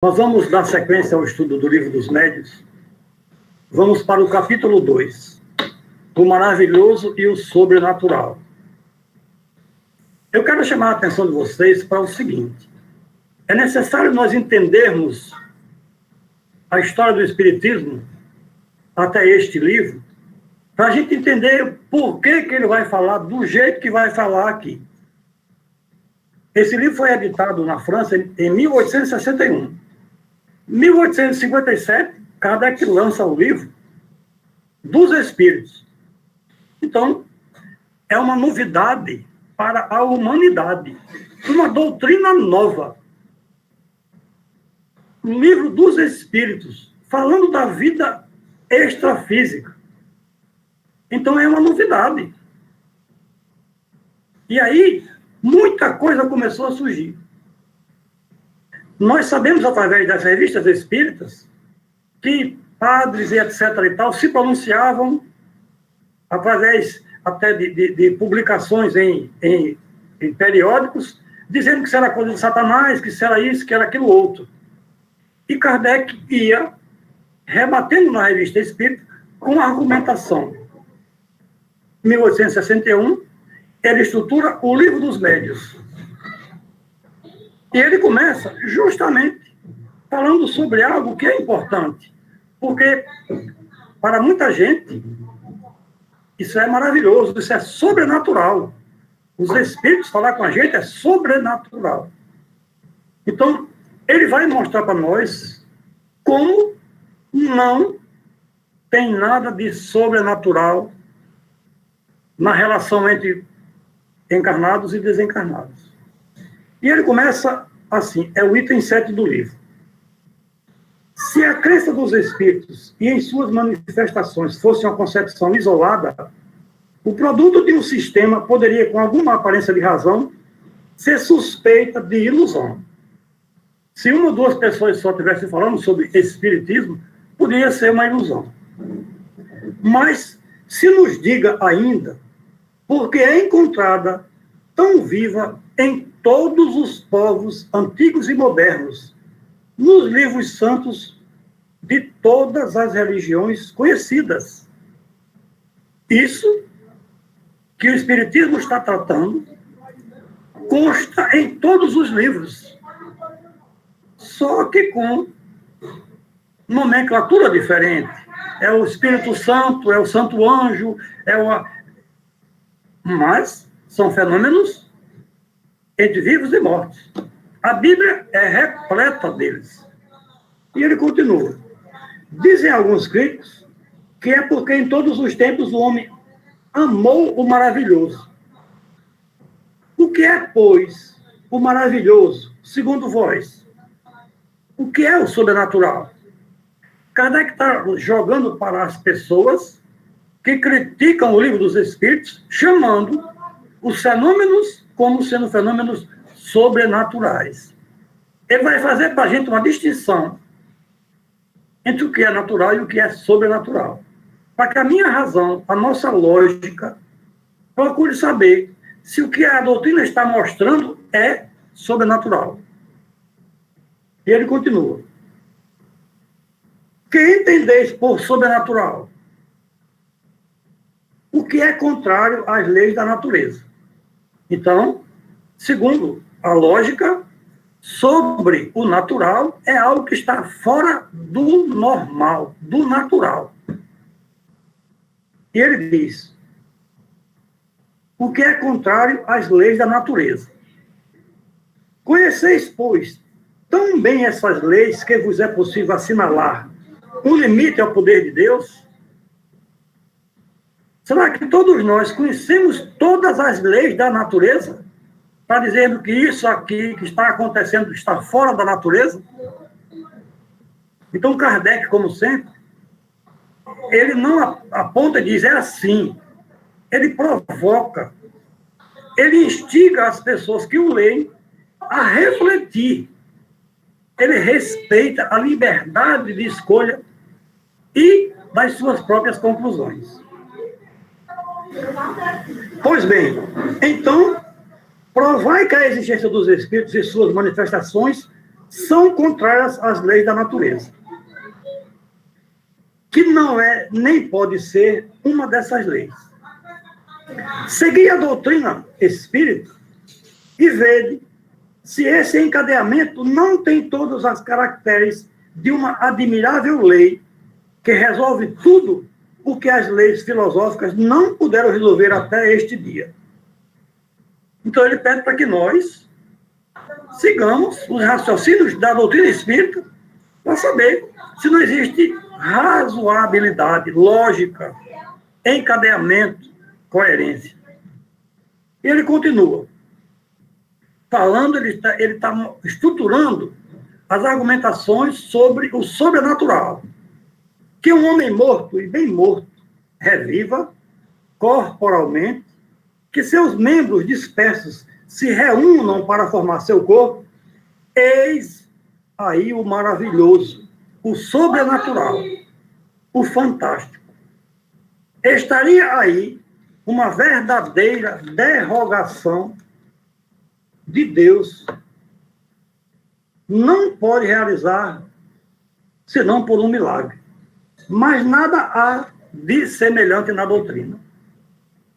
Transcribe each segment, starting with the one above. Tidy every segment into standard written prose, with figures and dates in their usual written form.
Nós vamos dar sequência ao estudo do Livro dos Médiuns. Vamos para o capítulo 2, o maravilhoso e o sobrenatural. Eu quero chamar a atenção de vocês para o seguinte: é necessário nós entendermos a história do Espiritismo até este livro, para a gente entender por que ele vai falar do jeito que vai falar aqui. Esse livro foi editado na França em 1861. Em 1857, Kardec lança o livro dos Espíritos. Então, é uma novidade para a humanidade, uma doutrina nova. O livro dos Espíritos, falando da vida extrafísica. Então, é uma novidade. E aí, muita coisa começou a surgir. Nós sabemos, através das revistas espíritas, que padres e etc. e tal se pronunciavam através até de publicações em periódicos, dizendo que isso era coisa de Satanás, que isso era isso, que era aquilo outro. E Kardec ia rebatendo na revista espírita com argumentação. Em 1861, ele estrutura o Livro dos Médiuns. E ele começa justamente falando sobre algo que é importante. Porque, para muita gente, isso é maravilhoso, isso é sobrenatural. Os Espíritos falar com a gente é sobrenatural. Então, ele vai mostrar para nós como não tem nada de sobrenatural na relação entre encarnados e desencarnados. E ele começa assim, é o item 7 do livro. Se a crença dos espíritos e em suas manifestações fosse uma concepção isolada, o produto de um sistema poderia, com alguma aparência de razão, ser suspeita de ilusão. Se uma ou duas pessoas só estivessem falando sobre espiritismo, poderia ser uma ilusão. Mas, se nos diga ainda, porque é encontrada tão viva em todos os povos antigos e modernos, nos livros santos de todas as religiões conhecidas. Isso que o Espiritismo está tratando consta em todos os livros, só que com nomenclatura diferente. É o Espírito Santo, é o Santo Anjo, mas são fenômenos entre vivos e mortos. A Bíblia é repleta deles. E ele continua. Dizem alguns críticos que é porque em todos os tempos o homem amou o maravilhoso. O que é, pois, o maravilhoso, segundo vós? O que é o sobrenatural? Kardec está jogando para as pessoas que criticam o Livro dos Espíritos, chamando os fenômenos como sendo fenômenos sobrenaturais. Ele vai fazer para a gente uma distinção entre o que é natural e o que é sobrenatural. Para que a minha razão, a nossa lógica, procure saber se o que a doutrina está mostrando é sobrenatural. E ele continua. Que entendeis por sobrenatural? O que é contrário às leis da natureza. Então, segundo a lógica, sobre o natural é algo que está fora do normal, do natural. E ele diz, o que é contrário às leis da natureza. Conheceis, pois, tão bem essas leis que vos é possível assinalar um limite ao poder de Deus? Será que todos nós conhecemos todas as leis da natureza? Está dizendo que isso aqui que está acontecendo está fora da natureza? Então, Kardec, como sempre, ele não aponta e diz, é assim. Ele provoca, ele instiga as pessoas que o leem a refletir. Ele respeita a liberdade de escolha e das suas próprias conclusões. Pois bem, então, provai que a existência dos espíritos e suas manifestações são contrárias às leis da natureza, que não é nem pode ser uma dessas leis. Segui a doutrina espírita e vede se esse encadeamento não tem todos os caracteres de uma admirável lei que resolve tudo o que as leis filosóficas não puderam resolver até este dia. Então ele pede para que nós sigamos os raciocínios da doutrina espírita para saber se não existe razoabilidade, lógica, encadeamento, coerência. E ele continua falando, ele está estruturando as argumentações sobre o sobrenatural. Que um homem morto e bem morto reviva corporalmente, que seus membros dispersos se reúnam para formar seu corpo, eis aí o maravilhoso, o sobrenatural, o fantástico. Estaria aí uma verdadeira derrogação de Deus. Não pode realizar senão por um milagre. Mas nada há de semelhante na doutrina.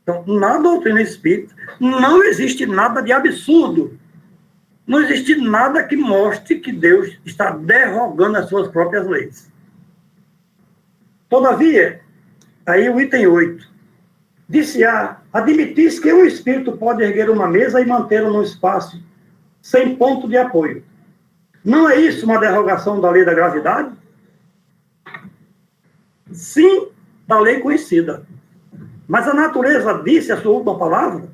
Então, na doutrina espírita, não existe nada de absurdo. Não existe nada que mostre que Deus está derrogando as suas próprias leis. Todavia, aí o item 8, disse-a, admitisse que um espírito pode erguer uma mesa e mantê-la no espaço sem ponto de apoio. Não é isso uma derrogação da lei da gravidade? Sim, da lei conhecida. Mas a natureza disse a sua última palavra?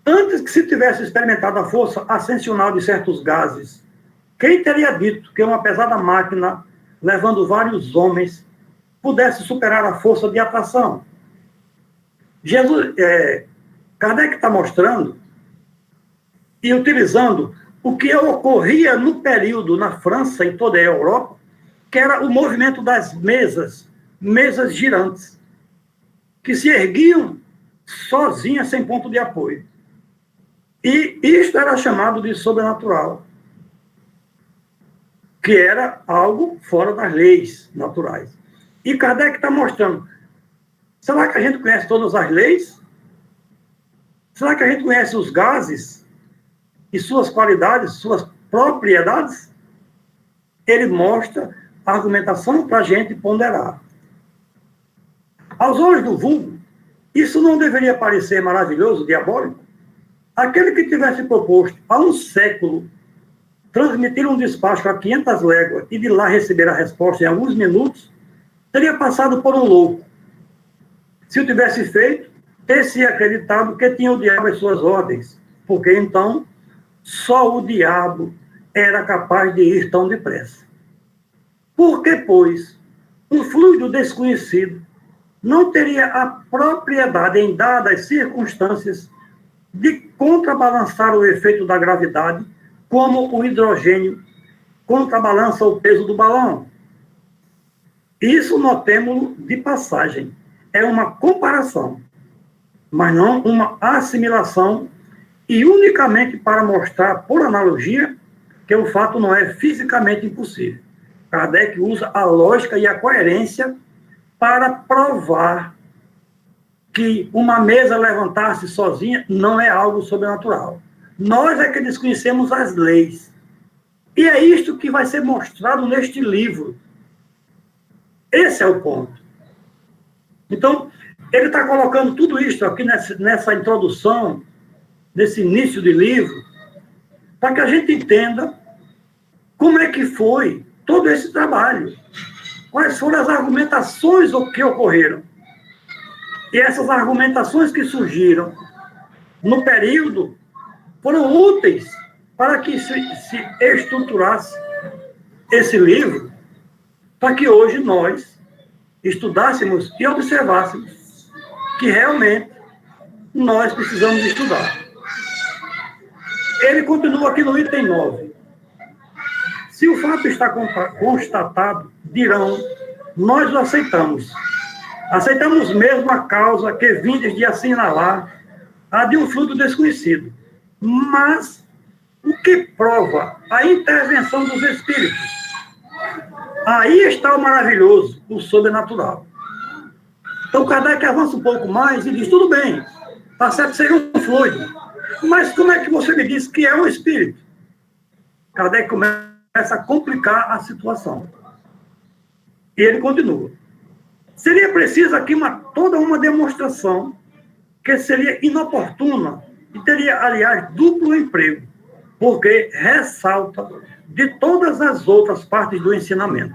Antes que se tivesse experimentado a força ascensional de certos gases, quem teria dito que uma pesada máquina, levando vários homens, pudesse superar a força de atração? Kardec está mostrando e utilizando o que ocorria no período na França e toda a Europa, que era o movimento das mesas girantes, que se erguiam sozinhas, sem ponto de apoio. E isto era chamado de sobrenatural, que era algo fora das leis naturais. E Kardec está mostrando, será que a gente conhece todas as leis? Será que a gente conhece os gases e suas qualidades, suas propriedades? Ele mostra a argumentação para a gente ponderar. Aos olhos do vulgo, isso não deveria parecer maravilhoso, diabólico? Aquele que tivesse proposto há um século transmitir um despacho a 500 léguas e de lá receber a resposta em alguns minutos, teria passado por um louco. Se o tivesse feito, ter-se acreditado que tinha o diabo às suas ordens, porque então só o diabo era capaz de ir tão depressa. Porque, pois, um fluido desconhecido não teria a propriedade, em dadas circunstâncias, de contrabalançar o efeito da gravidade, como o hidrogênio contrabalança o peso do balão. Isso notemo-lo de passagem. É uma comparação, mas não uma assimilação, e unicamente para mostrar, por analogia, que o fato não é fisicamente impossível. Kardec usa a lógica e a coerência para provar que uma mesa levantar-se sozinha não é algo sobrenatural. Nós é que desconhecemos as leis. E é isto que vai ser mostrado neste livro. Esse é o ponto. Então, ele está colocando tudo isso aqui nessa introdução, nesse início de livro, para que a gente entenda como é que foi todo esse trabalho. Quais foram as argumentações que ocorreram. E essas argumentações que surgiram no período foram úteis para que se estruturasse esse livro, para que hoje nós estudássemos e observássemos que realmente nós precisamos estudar. Ele continua aqui no item 9. Se o fato está constatado, dirão, nós o aceitamos. Aceitamos mesmo a causa que vindes de assinalar a de um fluido desconhecido. Mas o que prova a intervenção dos espíritos. Aí está o maravilhoso, o sobrenatural. Então, Kardec avança um pouco mais e diz, tudo bem, está certo que seja um fluido, mas como é que você me diz que é um espírito? Kardec começa a complicar a situação. E ele continua. Seria preciso aqui toda uma demonstração que seria inoportuna e teria, aliás, duplo emprego, porque ressalta de todas as outras partes do ensinamento.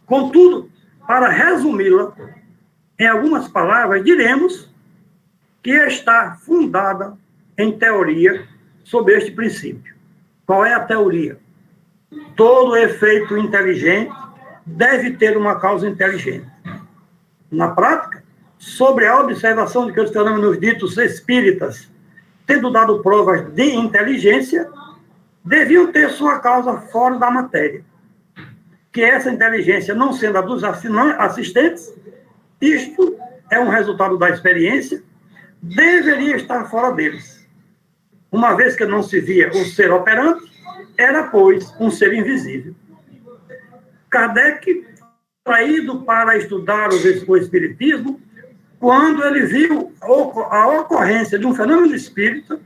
Contudo, para resumi-la, em algumas palavras, diremos que está fundada em teoria sobre este princípio. Qual é a teoria? Todo efeito inteligente deve ter uma causa inteligente. Na prática, sobre a observação de que os fenômenos ditos espíritas, tendo dado provas de inteligência, deviam ter sua causa fora da matéria. Que essa inteligência, não sendo a dos assistentes, isto é um resultado da experiência, deveria estar fora deles. Uma vez que não se via o ser operante, era, pois, um ser invisível. Kardec, traído para estudar o espiritismo, quando ele viu a ocorrência de um fenômeno espírita,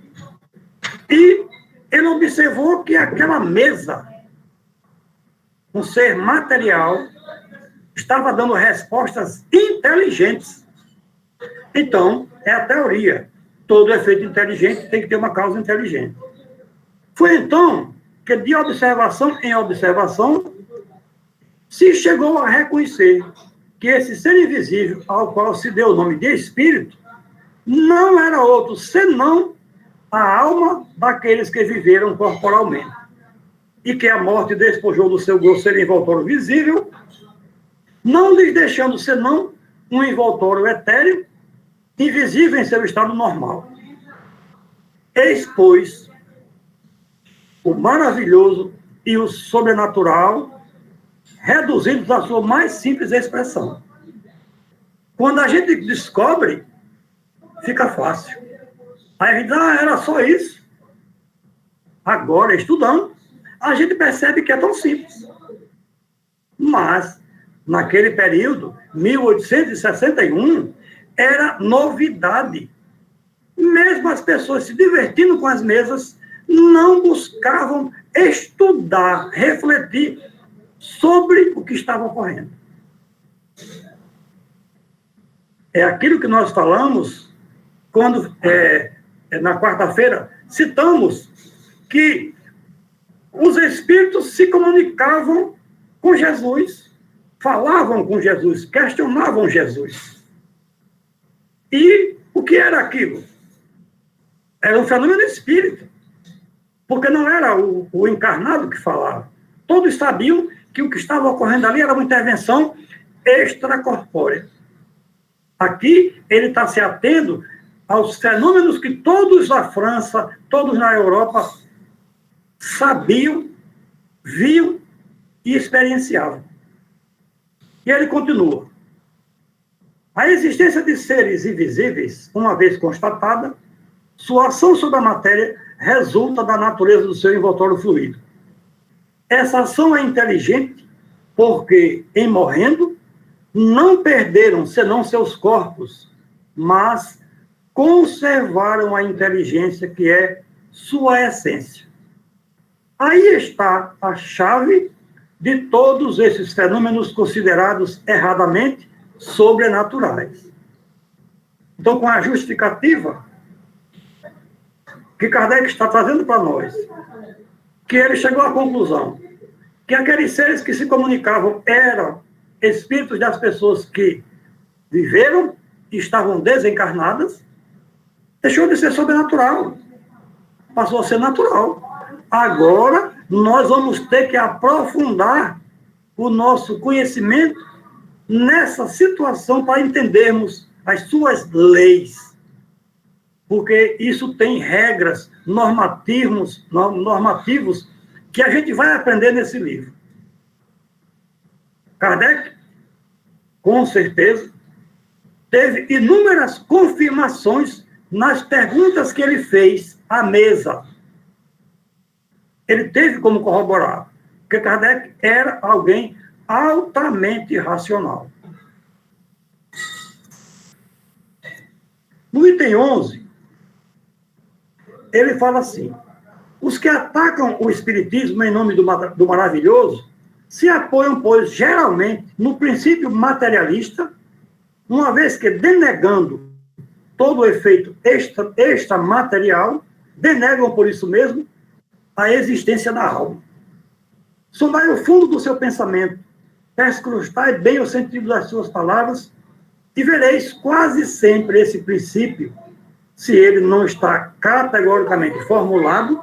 e ele observou que aquela mesa, um ser material, estava dando respostas inteligentes. Então, é a teoria. Todo efeito inteligente tem que ter uma causa inteligente. Foi então que, de observação em observação, se chegou a reconhecer que esse ser invisível, ao qual se deu o nome de espírito, não era outro senão a alma daqueles que viveram corporalmente, e que a morte despojou do seu grosseiro envoltório visível, não lhes deixando senão um envoltório etéreo, invisível em seu estado normal. Eis, pois, o maravilhoso e o sobrenatural reduzidos à sua mais simples expressão. Quando a gente descobre, fica fácil. Aí a gente diz, era só isso. Agora, estudando, a gente percebe que é tão simples. Mas, naquele período, 1861, era novidade. Mesmo as pessoas se divertindo com as mesas, não buscavam estudar, refletir sobre o que estava ocorrendo. É aquilo que nós falamos quando, na quarta-feira, citamos que os espíritos se comunicavam com Jesus, falavam com Jesus, questionavam Jesus. E o que era aquilo? Era um fenômeno espírita, porque não era o encarnado que falava. Todos sabiam que o que estava ocorrendo ali era uma intervenção extracorpórea. Aqui, ele está se atendo aos fenômenos que todos na França, todos na Europa, sabiam, viam e experienciavam. E ele continua. A existência de seres invisíveis, uma vez constatada, sua ação sobre a matéria resulta da natureza do seu envoltório fluido. Essa ação é inteligente porque, em morrendo, não perderam senão seus corpos, mas conservaram a inteligência que é sua essência. Aí está a chave de todos esses fenômenos considerados erradamente sobrenaturais. Então, com a justificativa que Kardec está trazendo para nós, que ele chegou à conclusão que aqueles seres que se comunicavam eram espíritos das pessoas que viveram e estavam desencarnadas, deixou de ser sobrenatural, passou a ser natural. Agora, nós vamos ter que aprofundar o nosso conhecimento nessa situação para entendermos as suas leis, porque isso tem regras, normativos que a gente vai aprender nesse livro. Kardec, com certeza, teve inúmeras confirmações nas perguntas que ele fez à mesa. ele teve como corroborar, porque Kardec era alguém altamente racional. No item 11, ele fala assim: os que atacam o espiritismo em nome do maravilhoso se apoiam, pois, geralmente, no princípio materialista, uma vez que, denegando todo o efeito extramaterial, denegam, por isso mesmo, a existência da alma. Sondai o fundo do seu pensamento, perscrutai bem o sentido das suas palavras, e vereis quase sempre esse princípio, se ele não está categoricamente formulado,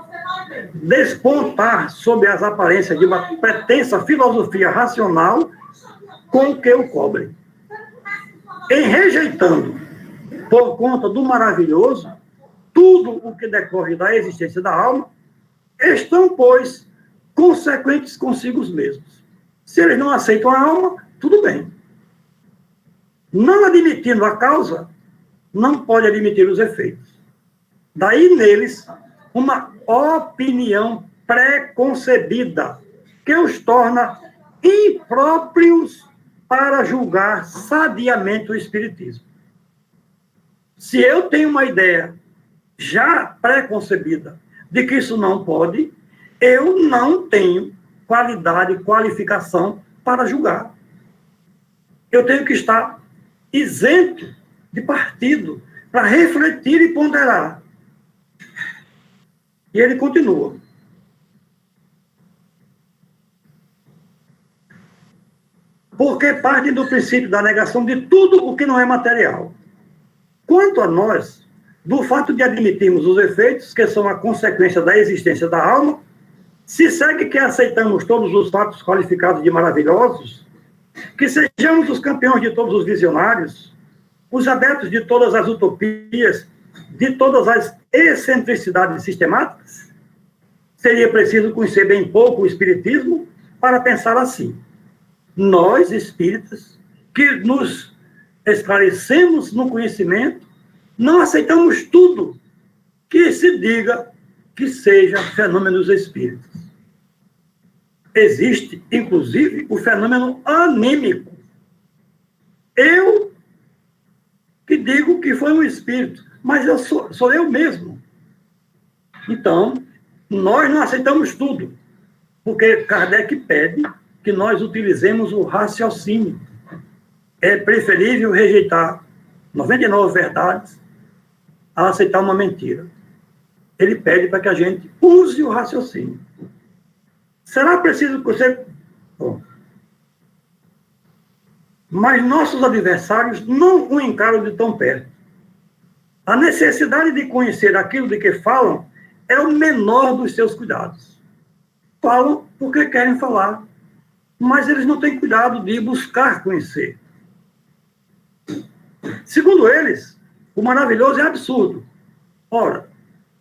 despontar sob as aparências de uma pretensa filosofia racional com o que o cobre. Em rejeitando, por conta do maravilhoso, tudo o que decorre da existência da alma, estão, pois, consequentes consigo mesmos. Se eles não aceitam a alma, tudo bem. Não admitindo a causa, não pode admitir os efeitos. Daí neles uma opinião pré-concebida que os torna impróprios para julgar sadiamente o espiritismo. Se eu tenho uma ideia já pré-concebida de que isso não pode, eu não tenho qualidade, qualificação para julgar. Eu tenho que estar isento de partido para refletir e ponderar. E ele continua: porque partem do princípio da negação de tudo o que não é material. Quanto a nós, do fato de admitirmos os efeitos que são a consequência da existência da alma, se segue que aceitamos todos os fatos qualificados de maravilhosos, que sejamos os campeões de todos os visionários, os adeptos de todas as utopias, de todas as excentricidades sistemáticas, seria preciso conhecer bem pouco o espiritismo para pensar assim. Nós, espíritas, que nos esclarecemos no conhecimento, não aceitamos tudo que se diga que seja fenômenos espíritas. Existe, inclusive, o fenômeno anímico. Eu que digo que foi um espírito, mas eu sou eu mesmo. Então, nós não aceitamos tudo, porque Kardec pede que nós utilizemos o raciocínio. É preferível rejeitar 99 verdades a aceitar uma mentira. Ele pede para que a gente use o raciocínio. Será preciso que você... Bom, mas nossos adversários não o encaram de tão perto. A necessidade de conhecer aquilo de que falam é o menor dos seus cuidados. Falam porque querem falar, mas eles não têm cuidado de buscar conhecer. Segundo eles, o maravilhoso é absurdo. Ora,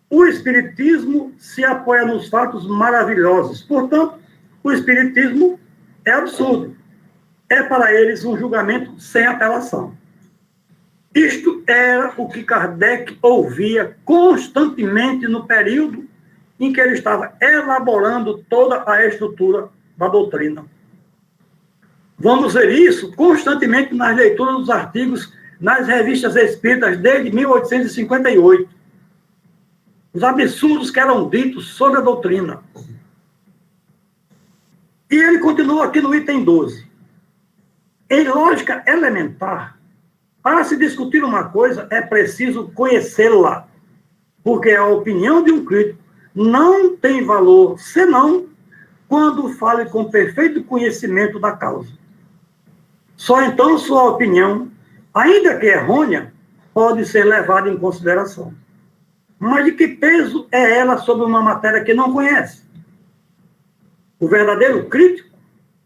o espiritismo se apoia nos fatos maravilhosos. Portanto, o espiritismo é absurdo. É para eles um julgamento sem apelação. Isto era o que Kardec ouvia constantemente no período em que ele estava elaborando toda a estrutura da doutrina. Vamos ver isso constantemente nas leituras dos artigos nas revistas espíritas desde 1858. Os absurdos que eram ditos sobre a doutrina. E ele continua aqui no item 12. Em lógica elementar, para se discutir uma coisa, é preciso conhecê-la, porque a opinião de um crítico não tem valor, senão quando fale com perfeito conhecimento da causa. Só então sua opinião, ainda que errônea, pode ser levada em consideração. Mas de que peso é ela sobre uma matéria que não conhece? O verdadeiro crítico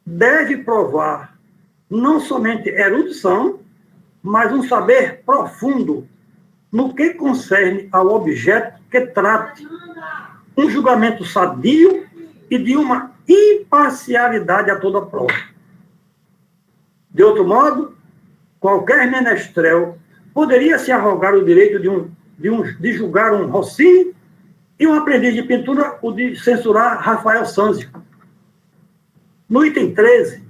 deve provar não somente erudição, mas um saber profundo no que concerne ao objeto que trate, um julgamento sadio e de uma imparcialidade a toda prova. De outro modo, qualquer menestrel poderia se arrogar o direito de julgar um Rossini E um aprendiz de pintura, o de censurar Rafael Sanzio. No item 13,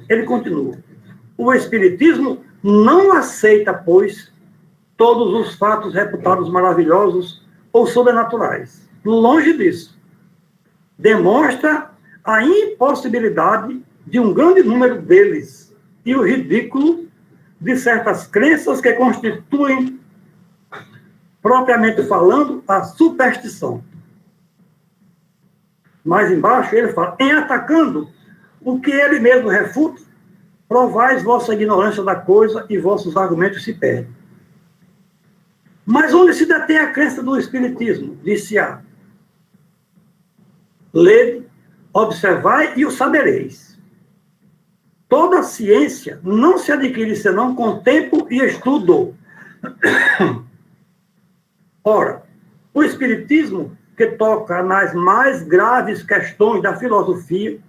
ele continua. O Espiritismo não aceita, pois, todos os fatos reputados maravilhosos ou sobrenaturais. Longe disso. Demonstra a impossibilidade de um grande número deles e o ridículo de certas crenças que constituem, propriamente falando, a superstição. Mais embaixo ele fala, em atacando o que ele mesmo refuta, provais vossa ignorância da coisa e vossos argumentos se perdem. Mas onde se detém a crença do Espiritismo? Disse-a. Lede, observai e o sabereis. Toda ciência não se adquire senão com tempo e estudo. Ora, o Espiritismo, que toca nas mais graves questões da filosofia,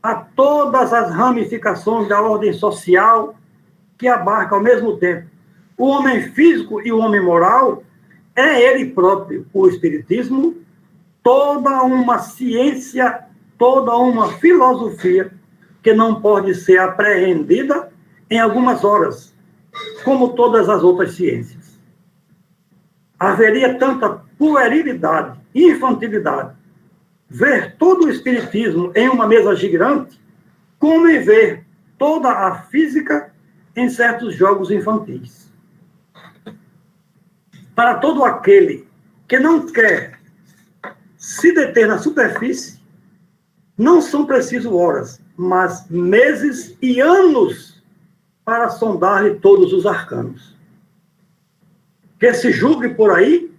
a todas as ramificações da ordem social, que abarca ao mesmo tempo o homem físico e o homem moral, é ele próprio, o Espiritismo, toda uma ciência, toda uma filosofia que não pode ser apreendida em algumas horas, como todas as outras ciências. Haveria tanta puerilidade e infantilidade ver todo o Espiritismo em uma mesa gigante, como em ver toda a física em certos jogos infantis. Para todo aquele que não quer se deter na superfície, não são precisos horas, mas meses e anos para sondar-lhe todos os arcanos. Que se julgue por aí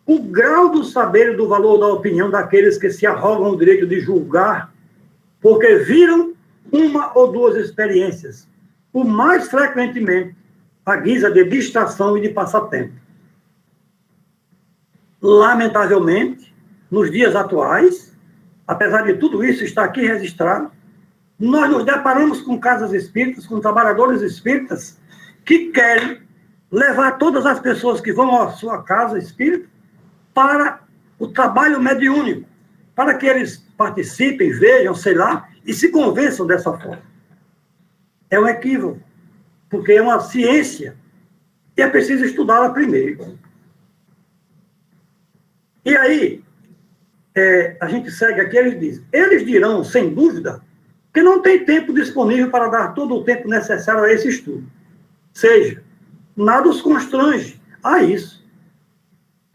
o grau do saber e do valor da opinião daqueles que se arrogam o direito de julgar, porque viram uma ou duas experiências, o mais frequentemente à guisa de distração e de passatempo. Lamentavelmente, nos dias atuais, apesar de tudo isso estar aqui registrado, nós nos deparamos com casas espíritas, com trabalhadores espíritas, que querem levar todas as pessoas que vão à sua casa espírita para o trabalho mediúnico, para que eles participem, vejam, sei lá, e se convençam dessa forma. É um equívoco, porque é uma ciência e é preciso estudá-la primeiro. E aí, a gente segue aqui, eles dirão, sem dúvida, que não tem tempo disponível para dar todo o tempo necessário a esse estudo. Seja, nada os constrange a isso.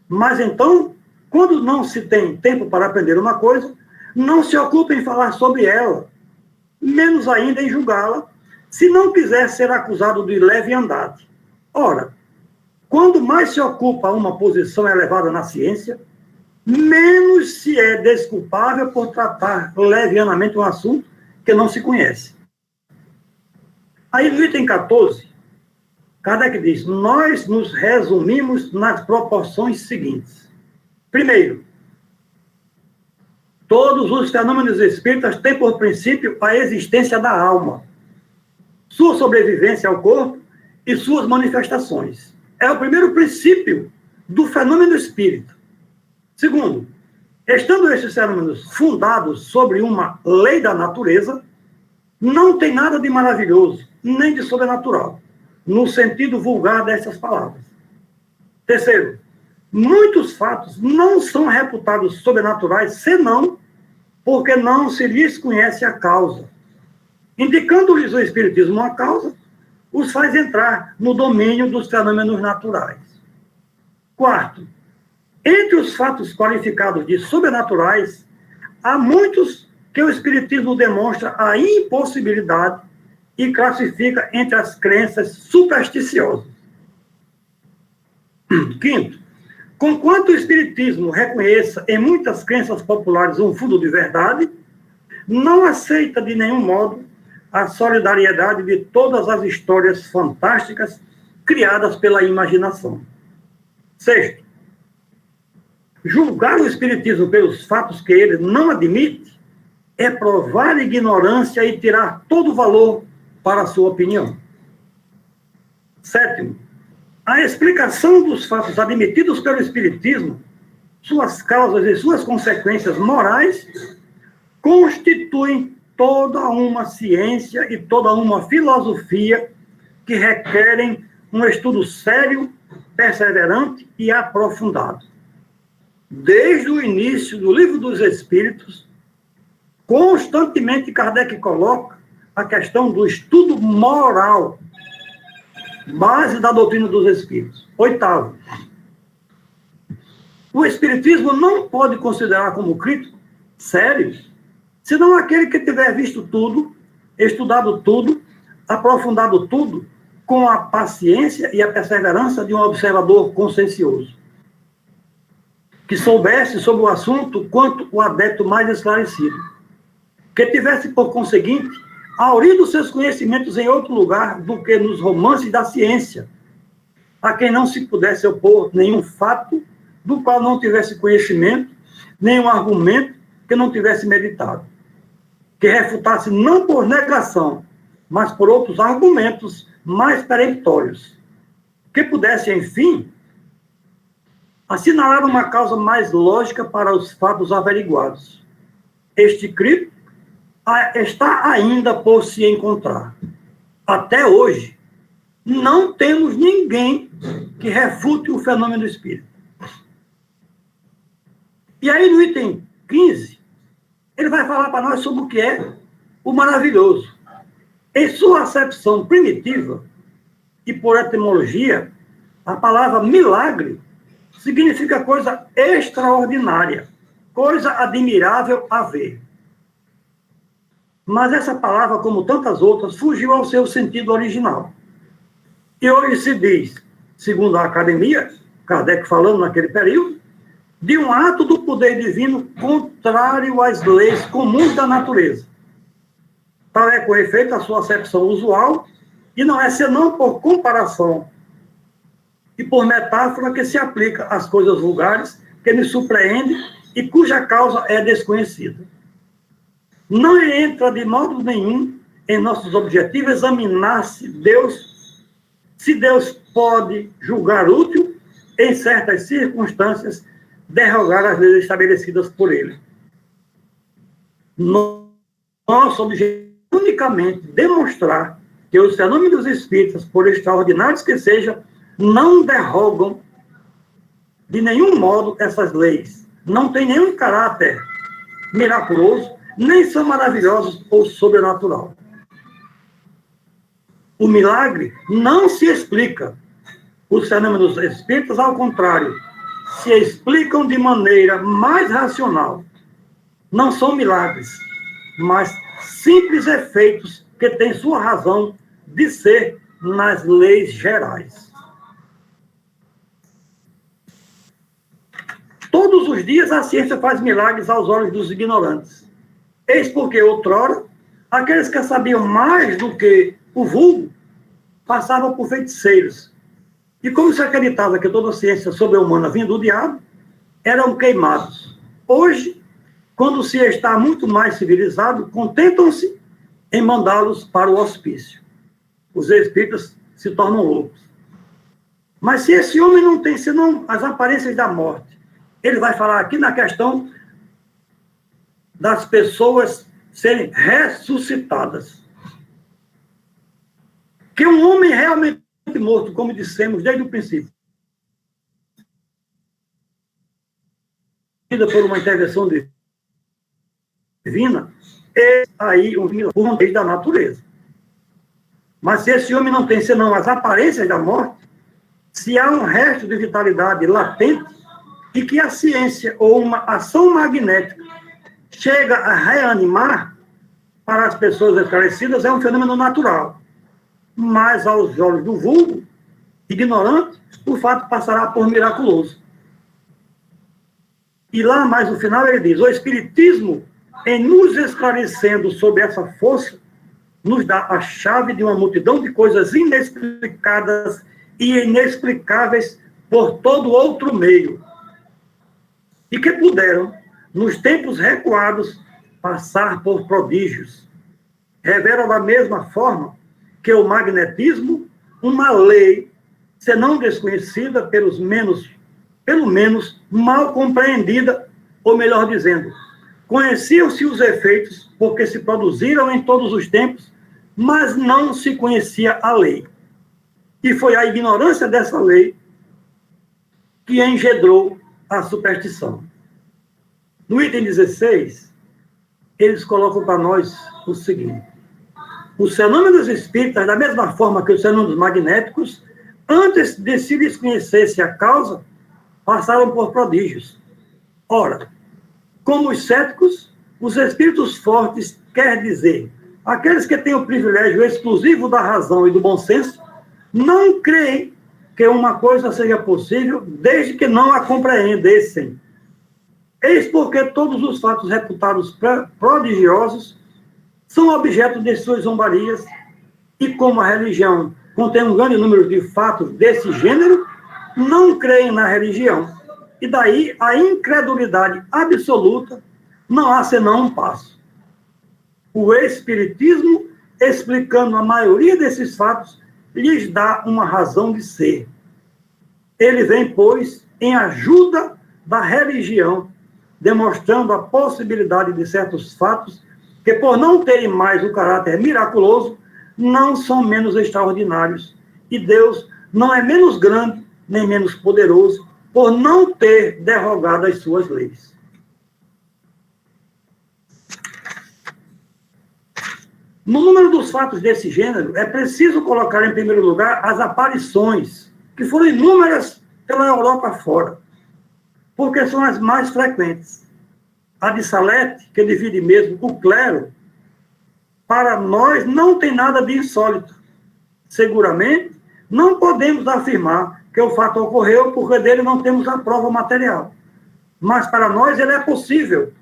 Mas então, quando não se tem tempo para aprender uma coisa, não se ocupe em falar sobre ela, menos ainda em julgá-la, se não quiser ser acusado de leviandade. Ora, quando mais se ocupa uma posição elevada na ciência, menos se é desculpável por tratar levianamente um assunto que não se conhece. Aí, no item 14, Kardec diz, nós nos resumimos nas proporções seguintes. Primeiro, todos os fenômenos espíritas têm por princípio a existência da alma, sua sobrevivência ao corpo e suas manifestações. É o primeiro princípio do fenômeno espírita. Segundo, estando estes fenômenos fundados sobre uma lei da natureza, não tem nada de maravilhoso, nem de sobrenatural, no sentido vulgar dessas palavras. Terceiro, muitos fatos não são reputados sobrenaturais, senão porque não se lhes conhece a causa. Indicando-lhes o Espiritismo uma causa, os faz entrar no domínio dos fenômenos naturais. Quarto, entre os fatos qualificados de sobrenaturais, há muitos que o Espiritismo demonstra a impossibilidade e classifica entre as crenças supersticiosas. Quinto, conquanto o Espiritismo reconheça em muitas crenças populares um fundo de verdade, não aceita de nenhum modo a solidariedade de todas as histórias fantásticas criadas pela imaginação. Sexto, julgar o Espiritismo pelos fatos que ele não admite é provar ignorância e tirar todo o valor para a sua opinião. Sétimo, a explicação dos fatos admitidos pelo Espiritismo suas causas e suas consequências morais, constituem toda uma ciência e toda uma filosofia que requerem um estudo sério, perseverante e aprofundado. Desde o início do Livro dos Espíritos, constantemente Kardec coloca a questão do estudo moral, base da doutrina dos Espíritos. Oitavo, o Espiritismo não pode considerar como crítico sério, senão aquele que tiver visto tudo, estudado tudo, aprofundado tudo, com a paciência e a perseverança de um observador consciencioso, que soubesse sobre o assunto quanto o adepto mais esclarecido, que tivesse, por conseguinte, aurido seus conhecimentos em outro lugar do que nos romances da ciência, a quem não se pudesse opor nenhum fato do qual não tivesse conhecimento, nenhum argumento que não tivesse meditado, que refutasse não por negação, mas por outros argumentos mais peremptórios, que pudesse, enfim, assinalar uma causa mais lógica para os fatos averiguados. Este crime está ainda por se encontrar. Até hoje, não temos ninguém que refute o fenômeno espírita. E aí, no item 15, ele vai falar para nós sobre o que é o maravilhoso. Em sua acepção primitiva, e por etimologia, a palavra milagre significa coisa extraordinária, coisa admirável a ver. Mas essa palavra, como tantas outras, fugiu ao seu sentido original. E hoje se diz, segundo a academia, Kardec falando naquele período, de um ato do poder divino contrário às leis comuns da natureza. Tal é, com efeito, a sua acepção usual, e não é senão por comparação e por metáfora que se aplica às coisas vulgares, que me surpreende e cuja causa é desconhecida. Não entra de modo nenhum em nossos objetivos examinar se Deus pode julgar útil, em certas circunstâncias, derrogar as leis estabelecidas por ele. Nosso objetivo é unicamente demonstrar que os fenômenos espíritas, por extraordinários que sejam, não derrogam de nenhum modo essas leis. Não têm nenhum caráter miraculoso, nem são maravilhosos ou sobrenatural. O milagre não se explica. Os fenômenos espíritas, ao contrário, se explicam de maneira mais racional. Não são milagres, mas simples efeitos que têm sua razão de ser nas leis gerais. Todos os dias a ciência faz milagres aos olhos dos ignorantes. Eis porque, outrora, aqueles que sabiam mais do que o vulgo passavam por feiticeiros. E como se acreditava que toda a ciência sobre-humana vinha do diabo, eram queimados. Hoje, quando se está muito mais civilizado, contentam-se em mandá-los para o hospício. Os espíritas se tornam loucos. Mas se esse homem não tem senão as aparências da morte, ele vai falar aqui na questão das pessoas serem ressuscitadas. Que um homem realmente morto, como dissemos desde o princípio, por uma intervenção divina, é aí um milagre da natureza. Mas se esse homem não tem senão as aparências da morte, se há um resto de vitalidade latente, e que a ciência ou uma ação magnética chega a reanimar para as pessoas esclarecidas, é um fenômeno natural. Mas aos olhos do vulgo, ignorante, o fato passará por miraculoso. E lá, mais no final, ele diz, o Espiritismo, em nos esclarecendo sobre essa força, nos dá a chave de uma multidão de coisas inexplicadas e inexplicáveis por todo outro meio, e que puderam, nos tempos recuados, passar por prodígios. Revelam da mesma forma que o magnetismo, uma lei, senão desconhecida pelos menos pelo menos, mal compreendida, ou melhor dizendo, conheciam-se os efeitos porque se produziram em todos os tempos, mas não se conhecia a lei. E foi a ignorância dessa lei que engendrou a superstição. No item 16, eles colocam para nós o seguinte: os fenômenos espíritas, da mesma forma que os fenômenos magnéticos, antes de se desconhecesse a causa, passaram por prodígios. Ora, como os céticos, os espíritos fortes, quer dizer, aqueles que têm o privilégio exclusivo da razão e do bom senso, não creem que uma coisa seja possível desde que não a compreendessem. Eis porque todos os fatos reputados prodigiosos são objeto de suas zombarias, e como a religião contém um grande número de fatos desse gênero, não creem na religião. E daí a incredulidade absoluta, não há senão um passo. O Espiritismo, explicando a maioria desses fatos, lhes dá uma razão de ser. Ele vem, pois, em ajuda da religião, demonstrando a possibilidade de certos fatos que, por não terem mais o caráter miraculoso, não são menos extraordinários. E Deus não é menos grande, nem menos poderoso, por não ter derrogado as suas leis. No número dos fatos desse gênero, é preciso colocar em primeiro lugar as aparições, que foram inúmeras pela Europa fora, porque são as mais frequentes. A de Salete, que divide mesmo o clero, para nós não tem nada de insólito. Seguramente, não podemos afirmar que o fato ocorreu porque dele não temos a prova material. Mas para nós ele é possível,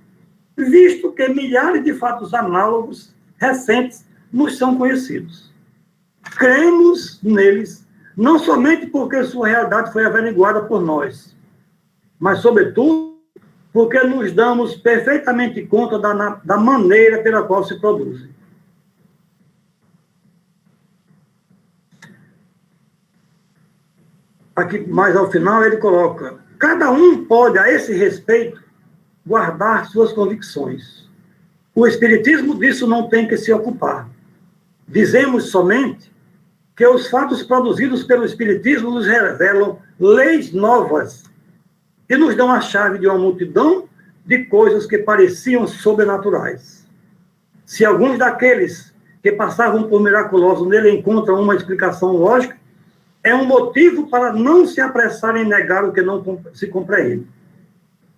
visto que milhares de fatos análogos recentes nos são conhecidos. Cremos neles, não somente porque sua realidade foi averiguada por nós, mas, sobretudo, porque nos damos perfeitamente conta da maneira pela qual se produzem. Aqui, mais ao final, ele coloca: cada um pode, a esse respeito, guardar suas convicções. O Espiritismo disso não tem que se ocupar. Dizemos somente que os fatos produzidos pelo Espiritismo nos revelam leis novas e nos dão a chave de uma multidão de coisas que pareciam sobrenaturais. Se alguns daqueles que passavam por miraculoso nele encontram uma explicação lógica, é um motivo para não se apressarem em negar o que não se compreende.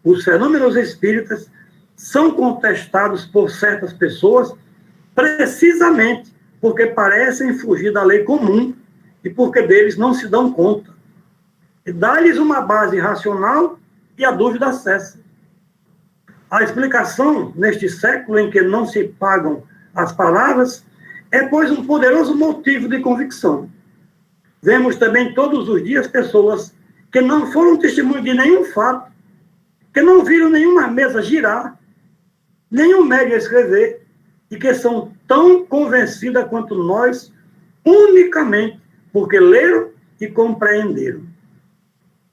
Os fenômenos espíritas são contestados por certas pessoas precisamente porque parecem fugir da lei comum e porque deles não se dão conta. E dá-lhes uma base racional e a dúvida cessa. A explicação, neste século em que não se pagam as palavras, é, pois, um poderoso motivo de convicção. Vemos também todos os dias pessoas que não foram testemunhas de nenhum fato, que não viram nenhuma mesa girar, nenhum médium escrever, e que são tão convencidas quanto nós, unicamente porque leram e compreenderam.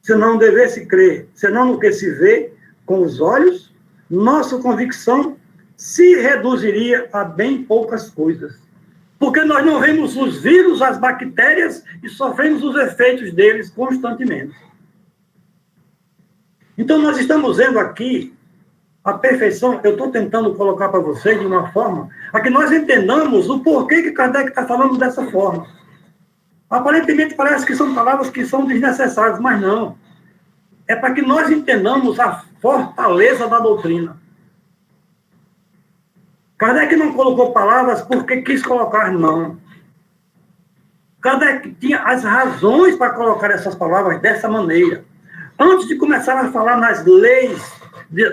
Se não devesse crer, senão no que se vê com os olhos, nossa convicção se reduziria a bem poucas coisas. Porque nós não vemos os vírus, as bactérias, e sofremos os efeitos deles constantemente. Então, nós estamos vendo aqui a perfeição. Eu estou tentando colocar para vocês de uma forma a que nós entendamos o porquê que Kardec está falando dessa forma. Aparentemente, parece que são palavras que são desnecessárias, mas não. É para que nós entendamos a fortaleza da doutrina. Kardec não colocou palavras porque quis colocar, não. Kardec tinha as razões para colocar essas palavras dessa maneira. Antes de começar a falar nas leis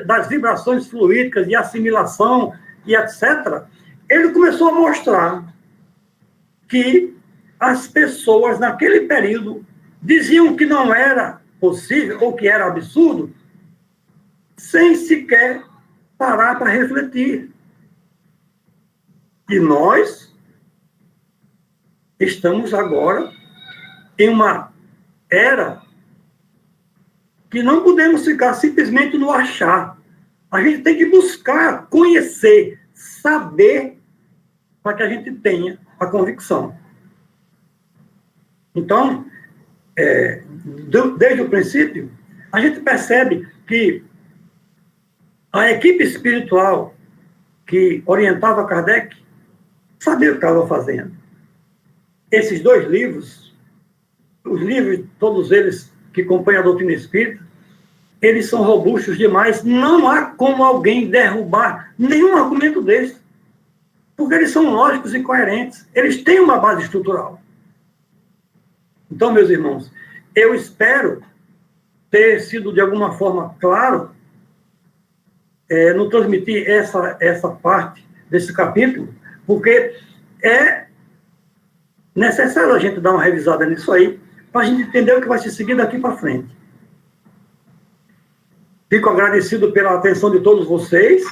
das vibrações fluídicas, de assimilação e etc., ele começou a mostrar que as pessoas, naquele período, diziam que não era possível ou que era absurdo, sem sequer parar para refletir. E nós estamos agora em uma era que não podemos ficar simplesmente no achar. A gente tem que buscar, conhecer, saber, para que a gente tenha a convicção. Então, desde o princípio, a gente percebe que a equipe espiritual que orientava Kardec sabia o que estava fazendo. Esses 2 livros, os livros, todos eles que compõem a doutrina espírita, eles são robustos demais. Não há como alguém derrubar nenhum argumento desse, porque eles são lógicos e coerentes. Eles têm uma base estrutural. Então, meus irmãos, eu espero ter sido, de alguma forma, claro no transmitir essa parte desse capítulo, porque é necessário a gente dar uma revisada nisso aí, para a gente entender o que vai se seguir daqui para frente. Fico agradecido pela atenção de todos vocês,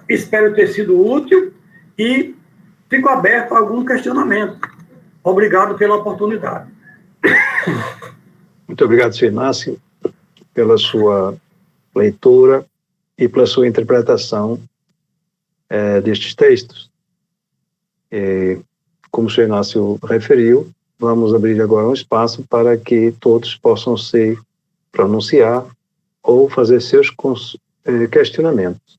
espero ter sido útil e fico aberto a algum questionamento. Obrigado pela oportunidade. Muito obrigado, Sr. Inácio, pela sua leitura e pela sua interpretação destes textos. Como o Sr. Inácio referiu, vamos abrir agora um espaço para que todos possam se pronunciar ou fazer seus questionamentos.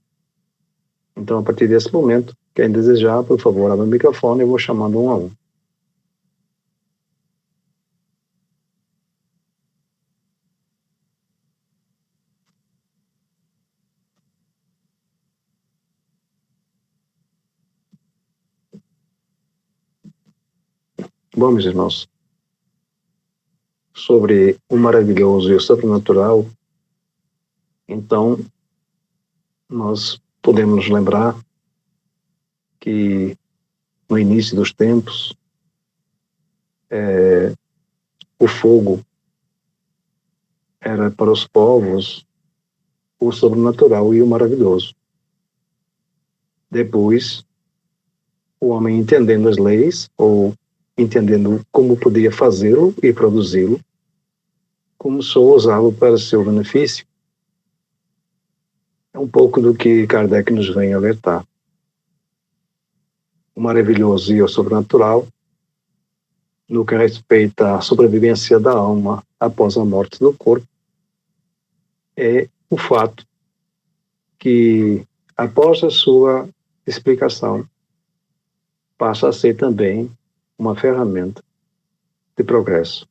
Então, a partir desse momento, quem desejar, por favor, abra o microfone, eu vou chamando um a um. Bom, meus irmãos, sobre o maravilhoso e o sobrenatural, então, nós podemos nos lembrar que no início dos tempos, o fogo era para os povos o sobrenatural e o maravilhoso. Depois, o homem, entendendo as leis, ou entendendo como podia fazê-lo e produzi-lo, começou a usá-lo para seu benefício. É um pouco do que Kardec nos vem alertar. O maravilhoso e o sobrenatural, no que respeita à sobrevivência da alma após a morte do corpo, é o fato que, após a sua explicação, passa a ser também uma ferramenta de progresso.